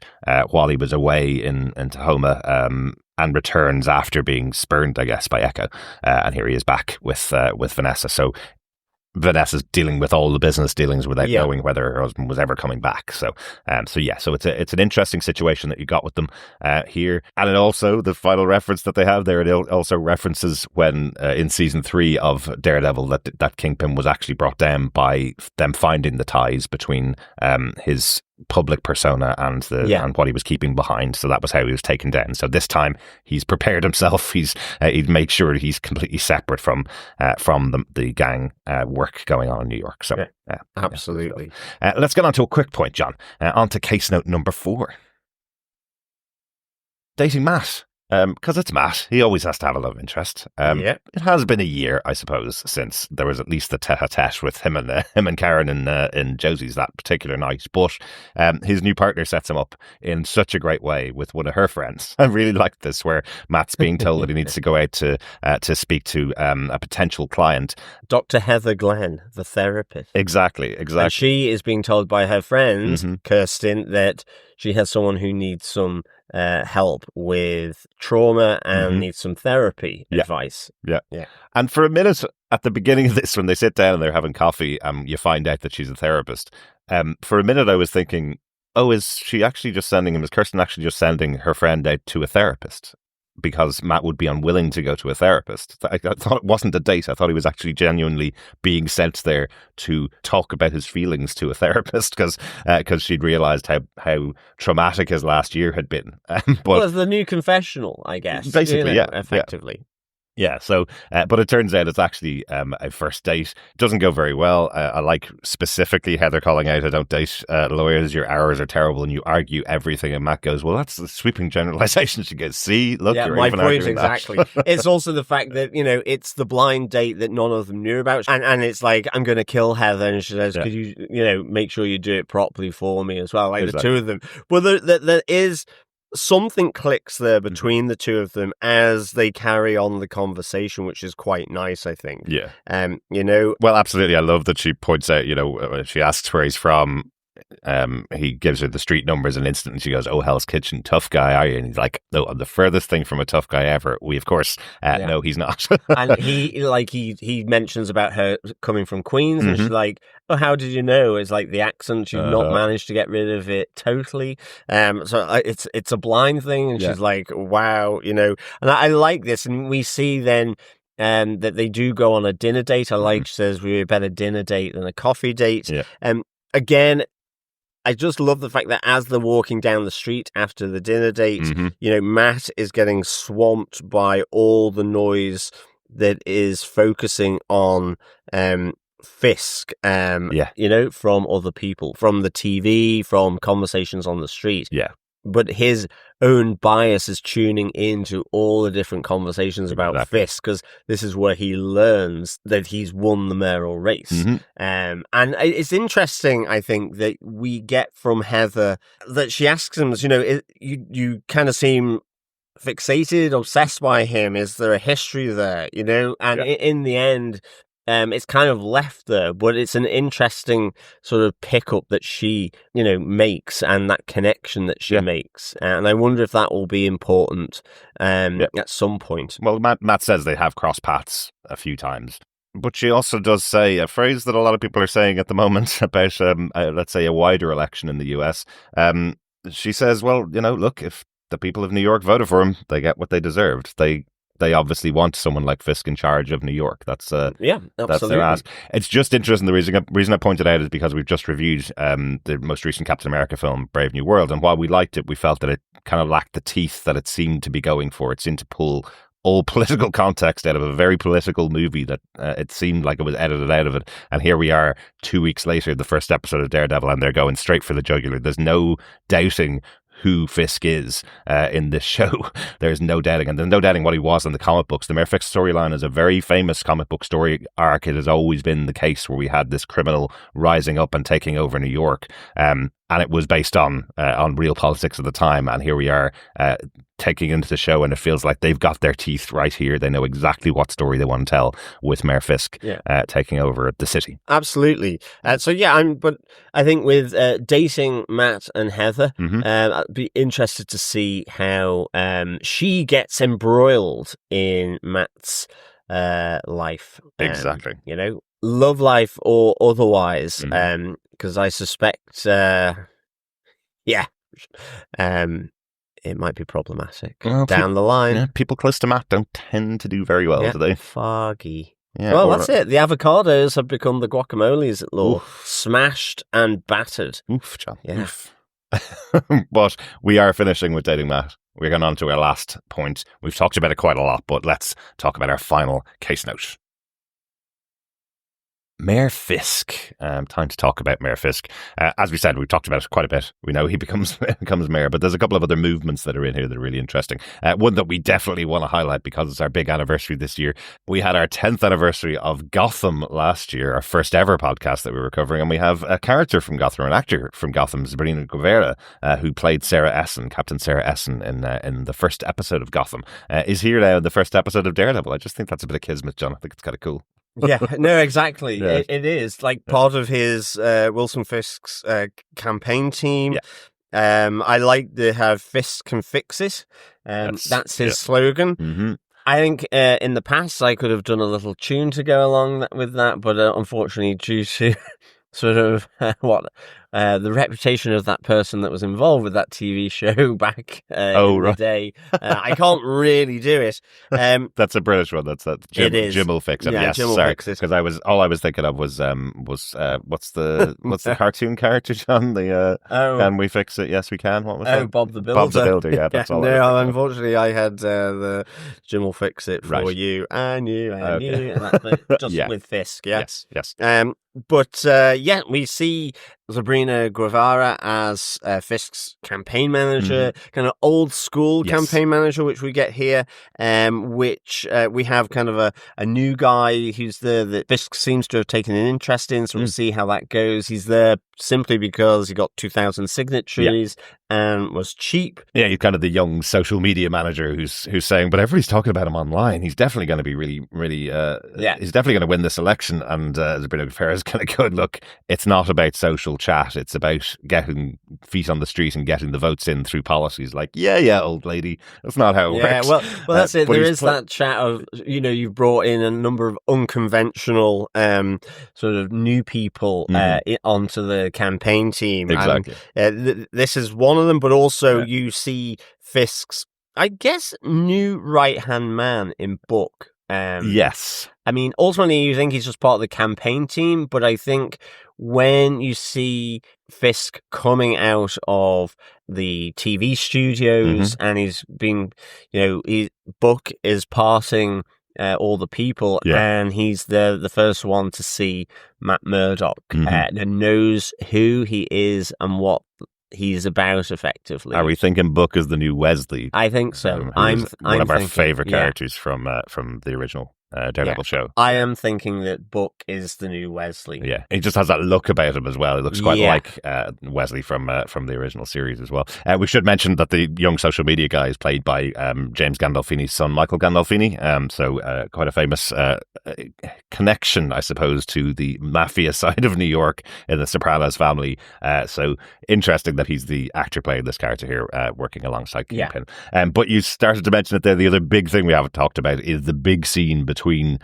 while he was away in Tahoma, and returns after being spurned, I guess, by Echo, and here he is back with Vanessa. So Vanessa's dealing with all the business dealings without knowing whether her husband was ever coming back. So it's an interesting situation that you got with them here. And it also, the final reference that they have there, it also references when in season 3 of Daredevil that Kingpin was actually brought down by them finding the ties between his public persona and and what he was keeping behind. So that was how he was taken down. So this time he's prepared himself. He's made sure he's completely separate from the gang work going on in New York. So absolutely. Let's get on to a quick point, John. On to case note number 4. Dating Matt. Because it's Matt, he always has to have a love interest. It has been a year, I suppose, since there was at least the tete-a-tete with him and Karen in Josie's that particular night. But his new partner sets him up in such a great way with one of her friends. I really liked this, where Matt's being told that he needs to go out to speak to a potential client. Dr. Heather Glenn, the therapist. Exactly. And she is being told by her friend, Kirsten, that she has someone who needs some help with trauma and needs some therapy advice. Yeah. And for a minute at the beginning of this, when they sit down and they're having coffee, you find out that she's a therapist. For a minute I was thinking, is she actually just sending him? Is Kirsten actually just sending her friend out to a therapist? Because Matt would be unwilling to go to a therapist. I thought it wasn't a date. I thought he was actually genuinely being sent there to talk about his feelings to a therapist, because she'd realised how traumatic his last year had been. Well, it's the new confessional, I guess. Basically, effectively. Effectively. Yeah, so, but it turns out it's actually a first date. Doesn't go very well. I like specifically Heather calling out, I don't date lawyers, your hours are terrible, and you argue everything. And Matt goes, well, that's the sweeping generalization. She goes, see, look, yeah, you're my even point arguing exactly. that. It's also the fact that, it's the blind date that none of them knew about. And it's like, I'm going to kill Heather. And she says, could you, make sure you do it properly for me as well? Like Exactly. the two of them. Well, there is something clicks there between the two of them as they carry on the conversation, which is quite nice, I think. Yeah. Well, absolutely. I love that she points out, when she asks where he's from, he gives her the street numbers and instantly she goes, oh, Hell's Kitchen, tough guy, are you? And he's like, no, I'm the furthest thing from a tough guy ever. We, of course, no, he's not. And he mentions about her coming from Queens, and she's like, oh, how did you know? It's like the accent, she's not managed to get rid of it totally. So it's a blind thing, and she's like, wow, and I like this, and we see then that they do go on a dinner date. I like, she says, we're a better dinner date than a coffee date. Again, I just love the fact that as they're walking down the street after the dinner date, Matt is getting swamped by all the noise that is focusing on Fisk, from other people, from the TV, from conversations on the street. Yeah. But his own bias is tuning into all the different conversations about Fisk, because this is where he learns that he's won the mayoral race. And it's interesting, I think, that we get from Heather that she asks him, you kind of seem fixated, obsessed by him. Is there a history there? And in the end, it's kind of left there, but it's an interesting sort of pickup that she, makes, and that connection that she makes. And I wonder if that will be important at some point. Well, Matt says they have crossed paths a few times. But she also does say a phrase that a lot of people are saying at the moment about, let's say, a wider election in the US. She says, well, look, if the people of New York voted for him, they get what they deserved. They obviously want someone like Fisk in charge of New York. That's absolutely. That's their ask. It's just interesting. The reason I pointed out is because we've just reviewed the most recent Captain America film, Brave New World, and while we liked it, we felt that it kind of lacked the teeth that it seemed to be going for. It seemed to pull all political context out of a very political movie that it seemed like it was edited out of it. And here we are 2 weeks later, the first episode of Daredevil, and they're going straight for the jugular. There's no doubting who Fisk is in this show. There's no doubting, and there's no doubting what he was in the comic books. The Mayor Fisk storyline is a very famous comic book story arc. It has always been the case where we had this criminal rising up and taking over New York, and it was based on real politics at the time. And here we are taking into the show, and it feels like they've got their teeth right here. They know exactly what story they want to tell with Mayor Fisk taking over the city. Absolutely. But I think with dating Matt and Heather, I'd be interested to see how she gets embroiled in Matt's life. Exactly. Love life or otherwise, because I suspect, it might be problematic down the line. Yeah, people close to Matt don't tend to do very well, do they? Foggy. Yeah, well, that's it. The avocados have become the guacamoles at law. Smashed and battered. Oof, John. Yeah. Oof. But we are finishing with dating Matt. We're going on to our last point. We've talked about it quite a lot, but let's talk about our final case note. Mayor Fisk. Time to talk about Mayor Fisk. As we said, we've talked about it quite a bit. We know he becomes mayor, but there's a couple of other movements that are in here that are really interesting. One that we definitely want to highlight because it's our big anniversary this year. We had our 10th anniversary of Gotham last year, our first ever podcast that we were covering, and we have a character from Gotham, an actor from Gotham, Sabrina Guevara, who played Sarah Essen, Captain Sarah Essen in the first episode of Gotham, is here now in the first episode of Daredevil. I just think that's a bit of kismet, John. I think it's kind of cool. Yeah, no, exactly. Yeah. It is like part of his Wilson Fisk's campaign team. Yeah. I like to have Fisk can fix it. That's his slogan. Mm-hmm. I think in the past I could have done a little tune to go along with that, but unfortunately, due to sort of the reputation of that person that was involved with that TV show back in the day. I can't really do it. That's a British one. That's that. It is. Jim will fix it. Yeah, Yes, Jim will sorry, fix it. because all I was thinking of was what's the cartoon character, John? The can we fix it? Yes, we can. What was that? Bob the Builder. Bob the Builder. Yeah, that's all. No, unfortunately, I had the Jim will fix it for Right. you and you and Okay. you, and that's just Yeah. with Fisk. Yeah. Yes. But we see Sabrina Guevara as Fisk's campaign manager, kind of old school Yes. campaign manager, which we get here. Which we have kind of a new guy who's there that Fisk seems to have taken an interest in. So we'll see how that goes. He's there simply because he got 2,000 signatures and was cheap. Yeah, he's kind of the young social media manager who's saying, but everybody's talking about him online. He's definitely going to be really, he's definitely going to win this election. And Sabrina Guevara is kind of going, look, it's not about social chat. It's about getting feet on the street and getting the votes in through policies. Like, yeah, old lady. That's not how it works. Well, that's it. but There he's is that chat of, you've brought in a number of unconventional sort of new people onto the campaign team. Exactly. And, this is one of them, but also you see Fisk's, I guess, new right-hand man in Book. Yes. I mean, ultimately, you think he's just part of the campaign team, but I think when you see Fisk coming out of the TV studios and he's being, Book is passing all the people, and he's the first one to see Matt Murdock and knows who he is and what he's about, effectively. Are we thinking Book is the new Wesley? I think so. I'm one of our thinking, favorite characters from the original Daredevil show. I am thinking that Book is the new Wesley. Yeah, he just has that look about him as well. He looks quite like Wesley from the original series as well. We should mention that the young social media guy is played by James Gandolfini's son, Michael Gandolfini. So quite a famous connection, I suppose, to the mafia side of New York in the Sopranos family. So interesting that he's the actor playing this character here, working alongside Kingpin. But you started to mention it there. The other big thing we haven't talked about is the big scene between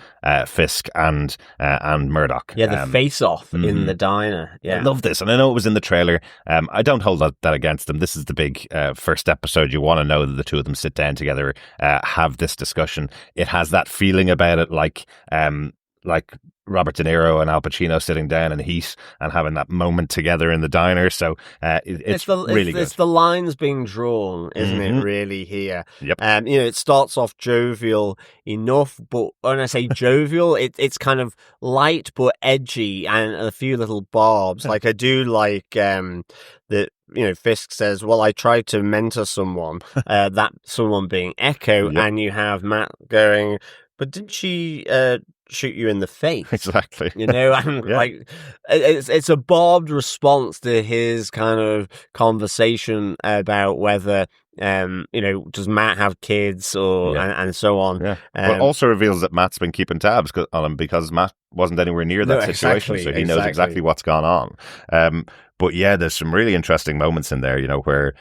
Fisk and Murdoch. The face-off in the diner. Yeah, I love this, and I know it was in the trailer. I don't hold that against them. This is the big first episode. You want to know that the two of them sit down together, have this discussion. It has that feeling about it, like Robert De Niro and Al Pacino sitting down in Heat and having that moment together in the diner. So it's really good. It's the lines being drawn, isn't it, really, here? Yep. It starts off jovial enough, but when I say jovial, it's kind of light but edgy and a few little barbs. Like, I do like that. Fisk says, well, I tried to mentor someone, that someone being Echo, and you have Matt going, but didn't she shoot you in the face? Exactly. Like, it's a barbed response to his kind of conversation about whether does Matt have kids or and so on. Yeah. But also reveals that Matt's been keeping tabs on him because Matt wasn't anywhere near that situation, so he knows exactly what's gone on. But yeah, there's some really interesting moments in there, where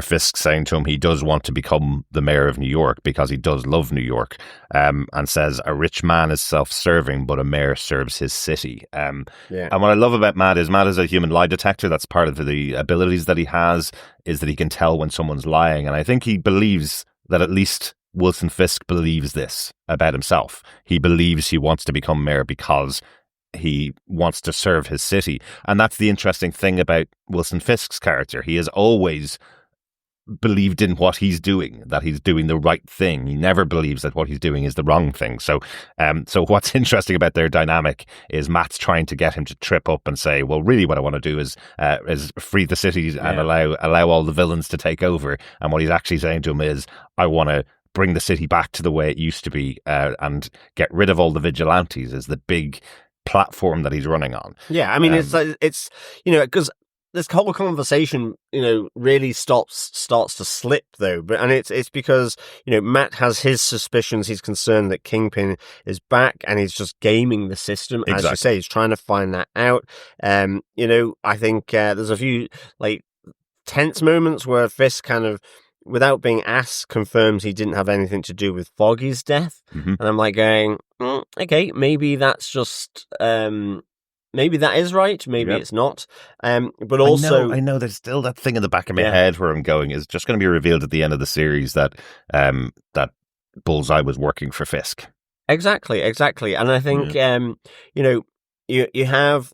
Fisk's saying to him he does want to become the mayor of New York because he does love New York, and says a rich man is self-serving, but a mayor serves his city. And what I love about Matt is a human lie detector. That's part of the abilities that he has, is that he can tell when someone's lying. And I think he believes that at least Wilson Fisk believes this about himself. He believes he wants to become mayor because he wants to serve his city. And that's the interesting thing about Wilson Fisk's character. He has always believed in what he's doing, that he's doing the right thing. He never believes that what he's doing is the wrong thing. So what's interesting about their dynamic is Matt's trying to get him to trip up and say, well, really what I want to do is free the cities and allow all the villains to take over. And what he's actually saying to him is, I want to bring the city back to the way it used to be, and get rid of all the vigilantes, is the big platform that he's running on. Yeah, I mean, it's because this whole conversation, really starts to slip though, and it's because Matt has his suspicions. He's concerned that Kingpin is back, and he's just gaming the system. As you say, he's trying to find that out. I think there's a few like tense moments where Fisk kind of, without being asked, confirms he didn't have anything to do with Foggy's death. And I'm like going, okay, maybe that's just maybe that is right, maybe Yep. it's not. But also, I know there's still that thing in the back of my Yeah. head where I'm going, is just going to be revealed at the end of the series that that Bullseye was working for Fisk. exactly. And I think, you have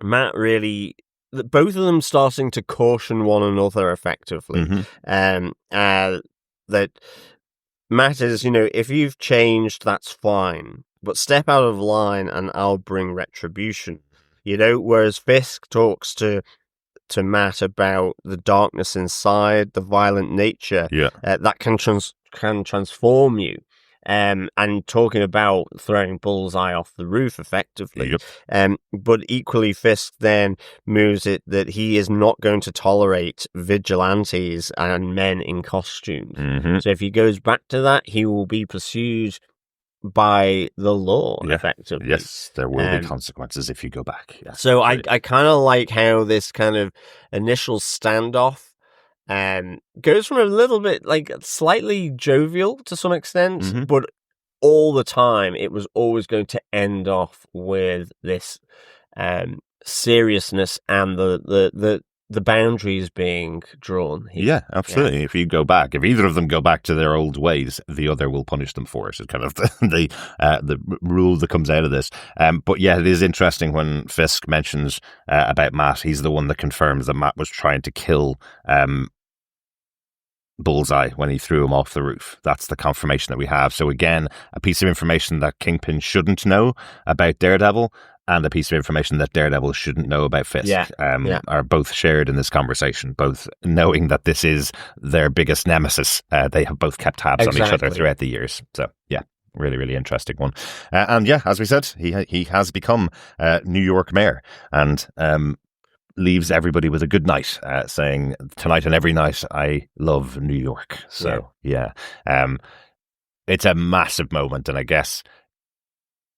Matt really, both of them starting to caution one another effectively. Mhm. That Matt is, if you've changed, that's fine, but step out of line and I'll bring retribution. Whereas Fisk talks to Matt about the darkness inside, the violent nature Yeah. that can transform you. And talking about throwing Bullseye off the roof effectively. Yep. But equally, Fisk then moves it that he is not going to tolerate vigilantes and men in costumes. Mhm. So if he goes back to that, he will be pursued by the law, Yeah. effectively. Yes, there will Um, be consequences if you go back. Yeah. So I kind of like how this kind of initial standoff goes from a little bit like slightly jovial to some extent, Mhm. but all the time it was always going to end off with this seriousness and the boundaries being drawn here. Yeah, absolutely. If you go back, if either of them go back to their old ways, the other will punish them for it. It's kind of the rule that comes out of this. But yeah, it is interesting when Fisk mentions about Matt. He's the one that confirms that Matt was trying to kill Bullseye when he threw him off the roof. That's the confirmation that we have. So again, a piece of information that Kingpin shouldn't know about Daredevil, and a piece of information that Daredevil shouldn't know about Fisk, are both shared in this conversation, both knowing that this is their biggest nemesis. They have both kept tabs on each other Exactly. throughout the years. So yeah, really, really interesting one. And yeah, as we said, he has become New York mayor, and leaves everybody with a good night, saying, "Tonight and every night, I love New York." So yeah, it's a massive moment, and I guess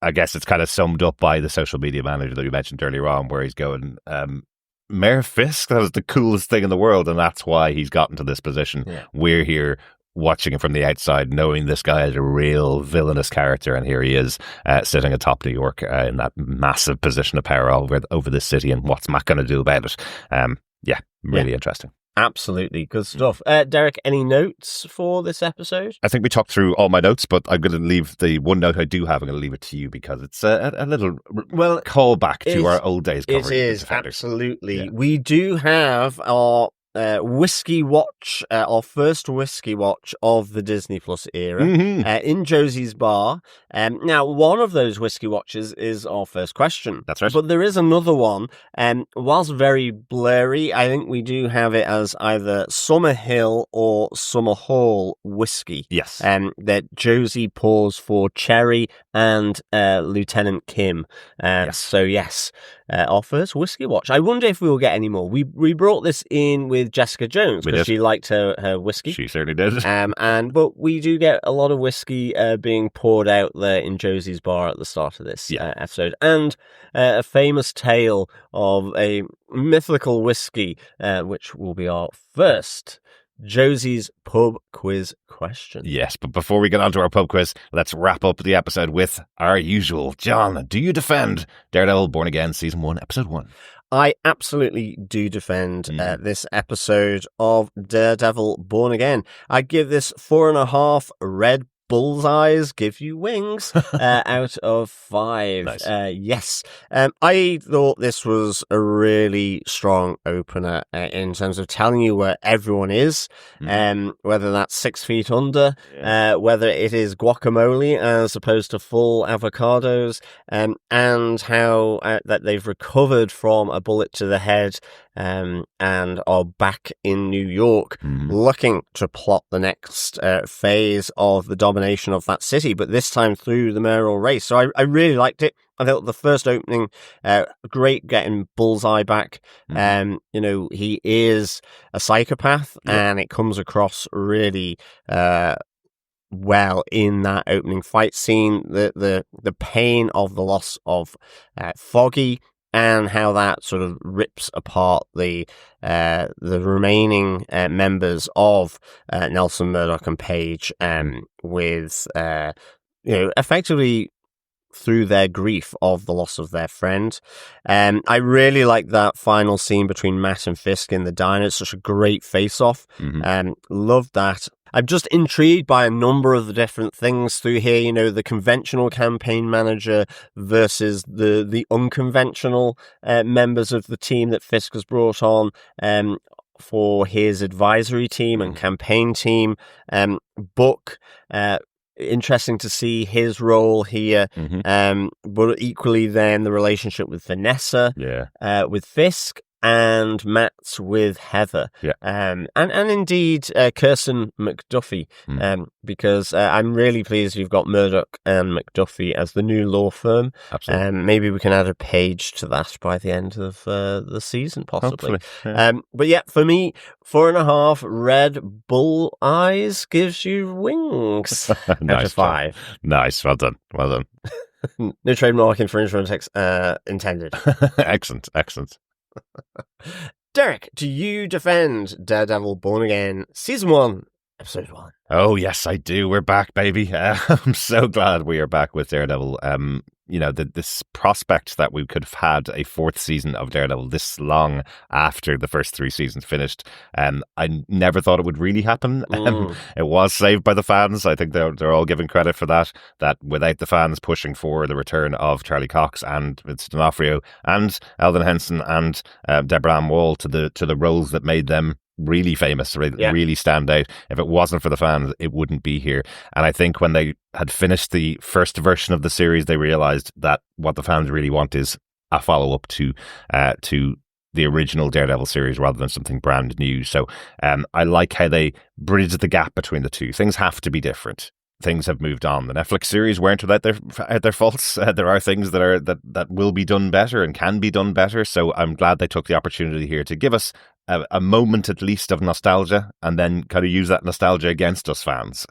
it's kind of summed up by the social media manager that we mentioned earlier on, where he's going, Mayor Fisk, that was the coolest thing in the world, and that's why he's gotten to this position. Yeah. We're here watching him from the outside, knowing this guy is a real villainous character, and here he is sitting atop New York in that massive position of power over this city, and what's Matt going to do about it? Really interesting. Absolutely. Good stuff. Derek, any notes for this episode? I think we talked through all my notes, but I'm going to leave the one note I do have. I'm going to leave it to you because it's a little callback to our old days covering It is, Defenders. absolutely. Yeah. We do have our whiskey watch, our first whiskey watch of the Disney Plus era, in Josie's Bar. Now, one of those whiskey watches is our first question. That's right. But there is another one. Whilst very blurry, I think we do have it as either Summer Hill or Summer Hall whiskey. Yes. That Josie pours for Cherry and Lieutenant Kim. Yes. So yes, our first whiskey watch. I wonder if we will get any more. We brought this in with Jessica Jones We because did. she liked her whiskey. She certainly did. But we do get a lot of whiskey being poured out there in Josie's Bar at the start of this episode, and a famous tale of a mythical whiskey, which will be our first Josie's pub quiz question. Yes, but before we get on to our pub quiz, let's wrap up the episode with our usual. John, do you defend Daredevil Born Again Season 1, Episode 1? I absolutely do defend this episode of Daredevil Born Again. I give this 4.5 red bullseyes give you wings out of 5. Nice. Yes. I thought this was a really strong opener in terms of telling you where everyone is, whether that's 6 feet under, whether it is guacamole as opposed to full avocados, and how that they've recovered from a bullet to the head and are back in New York looking to plot the next phase of the domination of that city, but this time through the mayoral race. So I really liked it. I thought the first opening, great getting Bullseye back. He is a psychopath, and it comes across really well in that opening fight scene. The pain of the loss of Foggy, and how that sort of rips apart the remaining members of Nelson, Murdoch, and Page, with effectively through their grief of the loss of their friend. I really like that final scene between Matt and Fisk in the diner. It's such a great face-off. Love that. I'm just intrigued by a number of the different things through here. You know, the conventional campaign manager versus the unconventional members of the team that Fisk has brought on for his advisory team and campaign team. Book, interesting to see his role here. But equally then the relationship with Vanessa, with Fisk, and Matt's with Heather, and indeed Kirsten McDuffie, because I'm really pleased you've got Murdoch and McDuffie as the new law firm. Absolutely. Maybe we can add a page to that by the end of the season, possibly. But yeah, for me, 4.5 Red Bull eyes gives you wings. Out of 5. Nice, well done. No trademark infringement intended. Excellent. Derek, do you defend Daredevil Born Again Season 1, Episode 1? Oh, yes, I do. We're back, baby. I'm so glad we are back with Daredevil. This prospect that we could have had a 4th season of Daredevil this long after the first 3 seasons finished, I never thought it would really happen. It was saved by the fans. I think they're all giving credit for that without the fans pushing for the return of Charlie Cox and Vincent D'Onofrio and Eldon Henson and Deborah Ann Wall to the roles that made them really famous, really stand out. If it wasn't for the fans, it wouldn't be here. And I think when they had finished the first version of the series, they realized that what the fans really want is a follow-up to the original Daredevil series rather than something brand new. So I like how they bridged the gap between the two. Things have to be different. Things have moved on. The Netflix series weren't without their faults. There are things that will be done better and can be done better. So I'm glad they took the opportunity here to give us a moment at least of nostalgia, and then kind of use that nostalgia against us fans.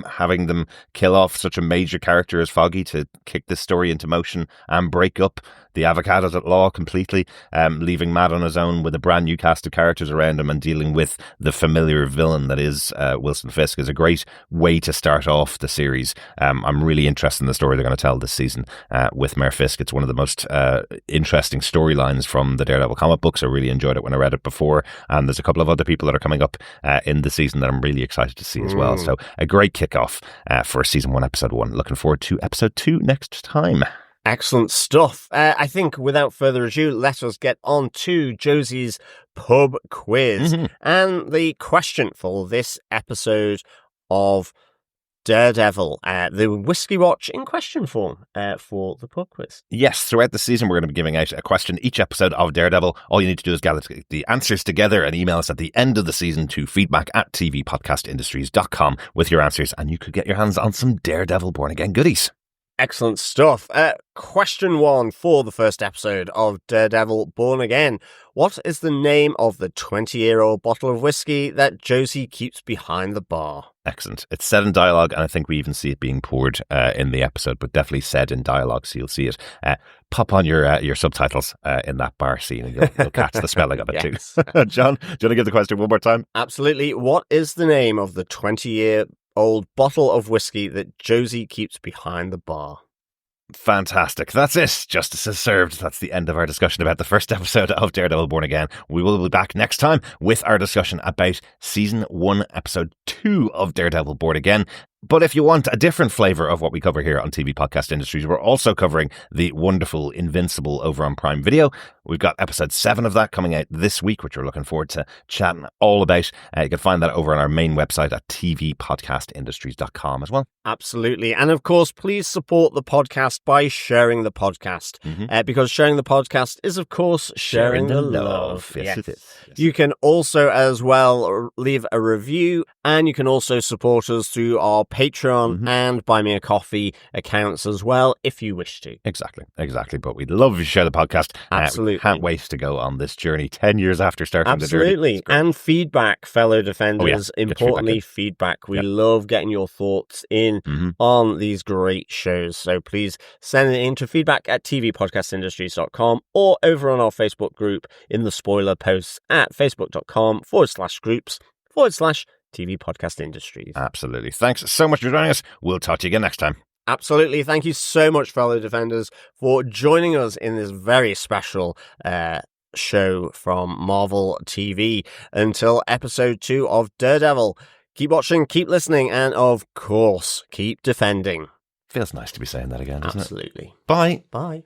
Having them kill off such a major character as Foggy to kick this story into motion and break up the Avocados at Law completely, leaving Matt on his own with a brand new cast of characters around him and dealing with the familiar villain that is Wilson Fisk is a great way to start off the series. I'm really interested in the story they're going to tell this season with Mayor Fisk. It's one of the most interesting storylines from the Daredevil comic books. I really enjoyed it when I read it before, and there's a couple of other people that are coming up in the season that I'm really excited to see as well. So a great kickoff for season 1, episode 1. Looking forward to episode 2 next time. Excellent stuff. I think without further ado, let us get on to Josie's pub quiz. And the question for this episode of Daredevil, the Whiskey Watch in question form for the pub quiz. Yes, throughout the season we're going to be giving out a question each episode of Daredevil. All you need to do is gather the answers together and email us at the end of the season to feedback@tvpodcastindustries.com with your answers, and you could get your hands on some Daredevil Born Again goodies. Excellent stuff. Question 1 for the first episode of Daredevil Born Again. What is the name of the 20-year-old bottle of whiskey that Josie keeps behind the bar? Excellent. It's said in dialogue, and I think we even see it being poured in the episode, but definitely said in dialogue, so you'll see it. Pop on your subtitles in that bar scene, and you'll catch the spelling of it too. John, do you want to give the question one more time? Absolutely. What is the name of the 20-year-old bottle of whiskey that Josie keeps behind the bar? Fantastic. That's it. Justice is served. That's the end of our discussion about the first episode of Daredevil Born Again. We will be back next time with our discussion about season 1, episode 2 of Daredevil Born Again. But if you want a different flavour of what we cover here on TV Podcast Industries, we're also covering the wonderful Invincible over on Prime Video. We've got episode 7 of that coming out this week, which we're looking forward to chatting all about. You can find that over on our main website at tvpodcastindustries.com as well. Absolutely. And of course, please support the podcast by sharing the podcast, because sharing the podcast is, of course, sharing the love. Yes, it is. Yes. You can also as well leave a review, and you can also support us through our Patreon and Buy Me a Coffee accounts as well, if you wish to. Exactly. But we'd love to share the podcast. Absolutely. We can't wait to go on this journey 10 years after starting the journey. Absolutely. And feedback, fellow defenders. Importantly, feedback. We love getting your thoughts in on these great shows. So please send it in to feedback@tvpodcastindustries.com or over on our Facebook group in the spoiler posts at facebook.com/groups/TV Podcast Industries. Absolutely. Thanks so much for joining us. We'll talk to you again next time. Absolutely. Thank you so much, fellow Defenders, for joining us in this very special show from Marvel TV until episode 2 of Daredevil. Keep watching, keep listening, and of course, keep defending. Feels nice to be saying that again, doesn't it? Absolutely. Bye. Bye.